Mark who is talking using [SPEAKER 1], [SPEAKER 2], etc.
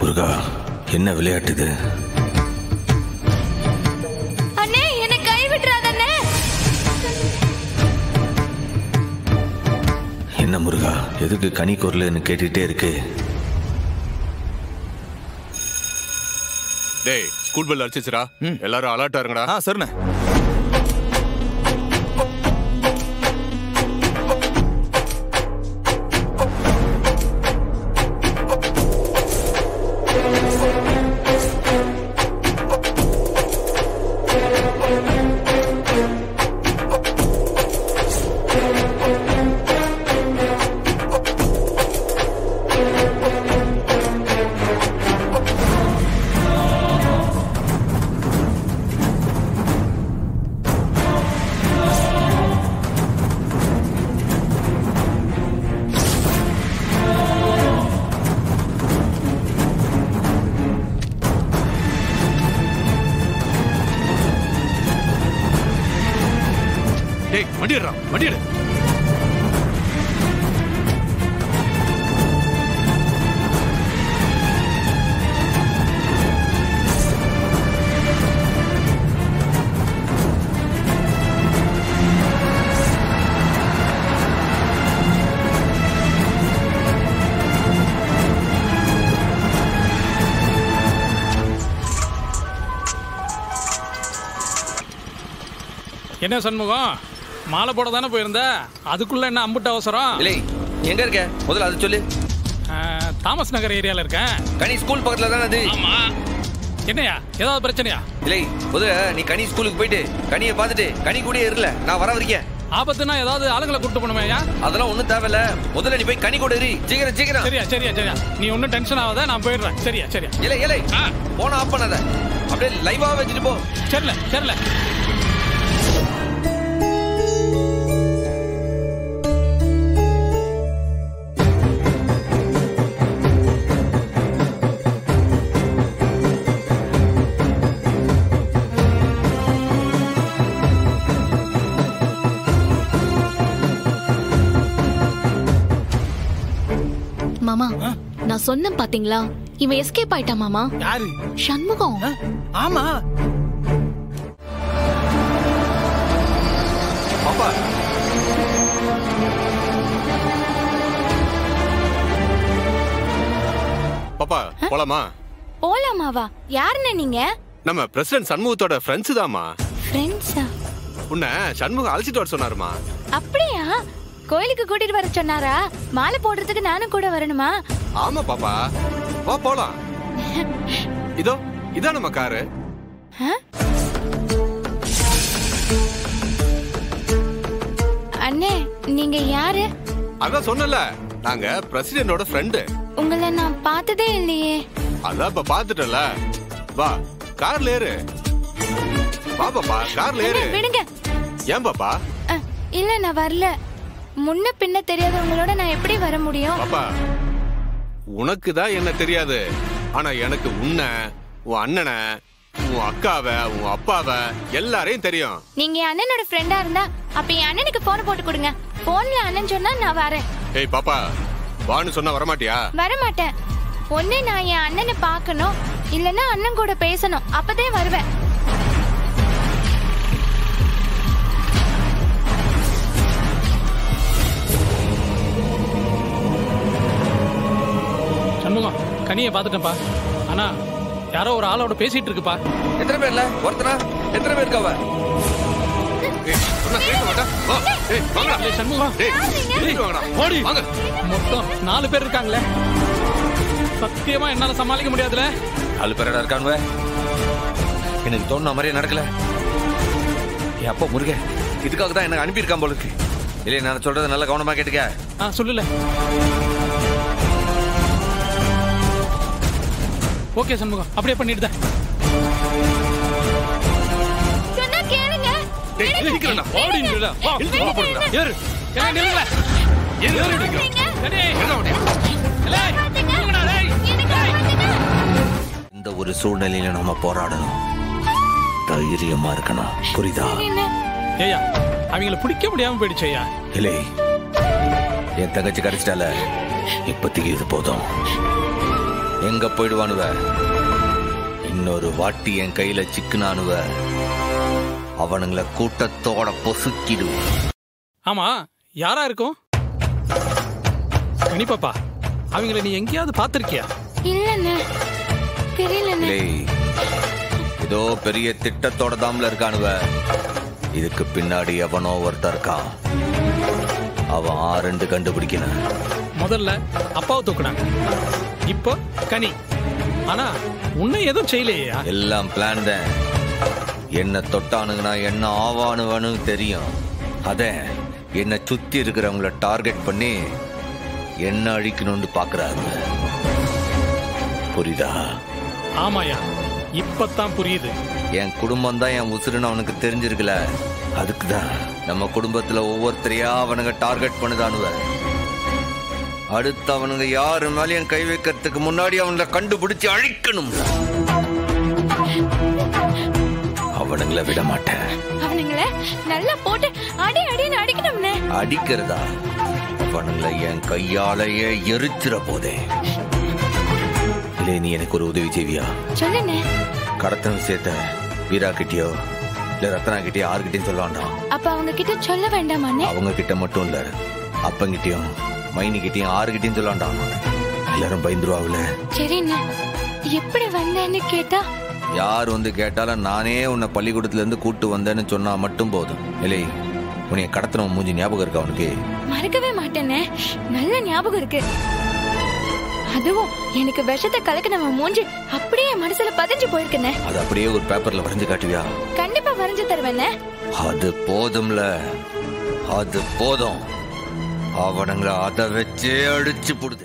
[SPEAKER 1] முருகா, என்ன விளையாட்டுது?
[SPEAKER 2] அண்ணே, என்னை கை விட்டுறாதண்ணே.
[SPEAKER 1] என்ன முருகா, எதுக்கு கனி குரல்னு கேட்டுட்டே இருக்கு?
[SPEAKER 3] டேய், ஸ்கூல் பெல் அடிச்சிச்சுடா. எல்லாரும் அலர்ட்டா இருங்கடா.
[SPEAKER 4] சரிண்ணே.
[SPEAKER 3] டேய், வண்டிடுறா, வண்டிடு.
[SPEAKER 5] என்ன சண்முகம், மாலை போட தானே போயிருந்த, அதுக்குள்ள என்ன அம்புட்டு அவசரம்?
[SPEAKER 6] இல்லை, எங்க இருக்க முதல்ல அது சொல்லு.
[SPEAKER 5] தாமஸ் நகர் ஏரியால இருக்கேன்.
[SPEAKER 6] கனி ஸ்கூல் பக்கத்துல தானே அது?
[SPEAKER 5] ஆமா. என்னையா, ஏதாவது பிரச்சனையா?
[SPEAKER 6] இல்லை, முதல்ல நீ கனி ஸ்கூலுக்கு போயிட்டு கனியை பார்த்துட்டு கனி கூடயே இருல, நான் வர வரைக்கும்.
[SPEAKER 5] ஆபத்துனா ஏதாவது ஆளுங்களை கூட்டு போகணுமேயா?
[SPEAKER 6] அதெல்லாம் ஒண்ணும் தேவையில்ல, முதல்ல நீ போய் கனி கூட ஏறி சீக்கிரம் சீக்கிரம்.
[SPEAKER 5] சரியா சரியா சரியா, நீ ஒன்னும் டென்ஷன் ஆகாத, நான் போயிடுறேன். சரியா சரியா.
[SPEAKER 6] இல்லை இல்லை, போன ஆஃப் பண்ணாத, அப்படியே லைவா வச்சுட்டு போ.
[SPEAKER 5] சரில சரில.
[SPEAKER 2] மாமா, நான் சொன்னேன் பாத்தீங்களா, இவன் எஸ்கேப் ஆயிட்டான் மாமா.
[SPEAKER 5] யாரு?
[SPEAKER 2] சண்முகம்.
[SPEAKER 5] ஆமா.
[SPEAKER 6] பாப்பா,
[SPEAKER 3] பாப்பா, போலாமா?
[SPEAKER 2] போலாமாவா? யாருன்னு நீங்க?
[SPEAKER 3] நம்ம பிரசிடென்ட் சண்முகத்தோட ஃப்ரெண்ட்ஸ் தாமா.
[SPEAKER 2] ஃப்ரெண்ட்ஸா?
[SPEAKER 3] உன்னை சண்முகம் அழைச்சிட்டு வர சொன்னாருமா.
[SPEAKER 2] அப்படியா? கோயிலுக்கு கூட்டிட்டு வர சொன்னாரா? மாலை போடுறதுக்கு நானும் கூட வரணுமா?
[SPEAKER 3] ஆமா பாப்பா, வா போலாம். இதோ இதான் நம்ம காரு.
[SPEAKER 2] அண்ணே, நீங்க யாரு?
[SPEAKER 3] அதான் சொன்னல, நாங்க பிரசிடென்டோட ஃப்ரெண்டு.
[SPEAKER 2] உங்களை நான் பார்த்ததே இல்லையே.
[SPEAKER 3] அதான் இப்ப பாத்துட்டல. வா, கார்ல ஏறு. வா பாப்பா, கார்ல ஏறு.
[SPEAKER 2] விடுங்க.
[SPEAKER 3] ஏன் பாப்பா?
[SPEAKER 2] இல்ல, நான் வரல. முன்ன பின்ன தெரியாதவங்களோட நான் எப்படி வர முடியும்?
[SPEAKER 3] பாப்பா, உனக்கு தான் என்ன தெரியாது, ஆனா எனக்கு உன்னை, உன் அண்ணனை, உன் அக்காவை, உன் அப்பாவை எல்லாரையும் தெரியும்.
[SPEAKER 2] நீங்க என் அண்ணனோட ஃப்ரெண்டா இருந்தா அப்ப என் அண்ணனுக்கு போன் போட்டு கொடுங்க. போன்ல அண்ணன் சொன்னா நான் வரேன்.
[SPEAKER 3] ஏய் பாப்பா, வான்னு சொன்னா வரமாட்டியா?
[SPEAKER 2] வரமாட்டேன். ஒண்ணு நான் என் அண்ணனை பார்க்கணும், இல்லன்னா அண்ணன் கூட பேசணும், அப்பதான் வருவேன்.
[SPEAKER 5] சண்முகம், கனியை பாத்துட்டேன்ப்பா. ஆனா யாரோ ஒரு ஆளோட பேசிட்டு இருக்குப்பா.
[SPEAKER 6] எத்தனை பேர்ல ஒருத்தனா? எத்தனை பேர் இருக்காவ?
[SPEAKER 5] மொத்தம் 4 பேர் இருக்காங்களே. சத்தியமா என்னால சமாளிக்க முடியாதுல.
[SPEAKER 6] 4 பேரடா இருக்கானுவ. எனக்கு தோணுன மாதிரியே நடக்கல. என் அப்பா முருகன் இதுக்காக தான் எனக்கு அனுப்பியிருக்கான் போல இருக்கு. இல்லையே, நான் சொல்றதை நல்லா கவனமா கேட்டுக்க.
[SPEAKER 5] சொல்லல. ஓகே சண்முகம், அப்படியே பண்ணிட்டுதான்.
[SPEAKER 2] சொன்னா கேளுங்க.
[SPEAKER 1] இந்த ஒரு சூழ்நிலையில நாம போராடணும், தைரியமா இருக்கணும், புரியுதா?
[SPEAKER 5] ஏயா, அவங்களை பிடிக்க முடியாம போயிடுச்சு. ஐயா
[SPEAKER 1] இல்லை, என் தங்கச்சி கிடைச்சிட்டால, இப்பத்திக்கு இது போதும்.
[SPEAKER 6] எங்க போயிடுவானுவ? இன்னொரு வாட்டி என் கையில சிக்குனானுவ, அவனுங்களை கூட்டத்தோட பொசுக்கிடும்.
[SPEAKER 5] ஆமா, யாரா இருக்கும்? கனிப்பாப்பா, அவங்கள நீ எங்கேயாவது பாத்திருக்கியா?
[SPEAKER 2] இல்லண்ணே, தெரியலண்ணே.
[SPEAKER 6] ஏதோ பெரிய திட்டத்தோட தாம்ல இருக்கானுவ. இதுக்கு பின்னாடி எவனோ ஒருத்தர் இருக்கான். அவன் 2 கண்டுபிடிக்கணும்.
[SPEAKER 5] முதல்ல அப்பாவை தூக்குனாங்க, இப்போ கனி. ஆனா உன்னை எதுவும் செய்யலையா?
[SPEAKER 6] எல்லாம் பிளான் தான். என்ன தொட்டானுங்கன்னா என்ன ஆவானுவனு தெரியும். அத என்ன சுத்தி இருக்கிறவங்கள டார்கெட் பண்ணி என்ன அழிக்கணும்னு பாக்குறாங்க. புரியுதா?
[SPEAKER 5] ஆமாயா, இப்பதான் புரியுது.
[SPEAKER 6] என் குடும்பம் தான் என் உசுருன்னு அவனுக்கு தெரிஞ்சிருக்கல. அதுக்குதான் நம்ம குடும்பத்துல ஒவ்வொருத்தரையா அவனுங்க டார்கெட் பண்ணுதானுவ. அடுத்து அவனுங்க யாரு மேலேயும் கை வைக்கிறதுக்கு முன்னாடி அவனை கண்டுபிடிச்சு அழிக்கணும். அவனுங்களை விட மாட்டேன்.
[SPEAKER 2] அவனுங்களை நல்லா போட்டு அடி அடின்னு அடிக்கணும்னே.
[SPEAKER 6] அடிக்கிறதா? அவனுங்களை என் கையாலேயே எரிச்சிட போதே. இல்லை, நீ எனக்கு ஒரு உதவி செய்வியா?
[SPEAKER 2] சொல்லுண்ணே.
[SPEAKER 6] கடத்தன விஷயத்த வீரா கிட்டயோ இல்ல ரத்னா கிட்டயோ யாருக்கிட்டையும் சொல்ல வேண்டாம்.
[SPEAKER 2] அப்ப அவங்க கிட்ட சொல்ல வேண்டாமாண்ணே?
[SPEAKER 6] அவங்க கிட்ட மட்டும் இல்ல, அப்பங்கிட்டயும் மைனி கிட்டயும் யாருக்கிட்டையும் சொல்ல வேண்டாம். எல்லாரும் பயந்துருவாங்கல்ல.
[SPEAKER 2] சரிண்ணே. எப்படி வந்தேன்னு கேட்டா?
[SPEAKER 6] யார் வந்து கேட்டாலும் நானே உன்னை பள்ளிக்கூடத்துல இருந்து கூட்டு வந்தேன்னு சொன்னா மட்டும் போதும். இல்லை, உன்னைய கடத்தன மூஞ்சி ஞாபகம் இருக்கா உனக்கு?
[SPEAKER 2] மறக்கவே மாட்டேனே, நல்ல ஞாபகம் இருக்கு. அதுவும் எனக்கு விஷத்தை கலக்கின மூஞ்சி அப்படியே மனசுல பதிஞ்சு போயிருக்குனே.
[SPEAKER 6] அது அப்படியே ஒரு பேப்பர்ல வரைஞ்சு காட்டுவியா?
[SPEAKER 2] கண்டிப்பா வரைஞ்சு தருவேனே.
[SPEAKER 6] அது போதும்ல, அது போதும். அவனுங்களை அதை வச்சே அடிச்சு போடுது.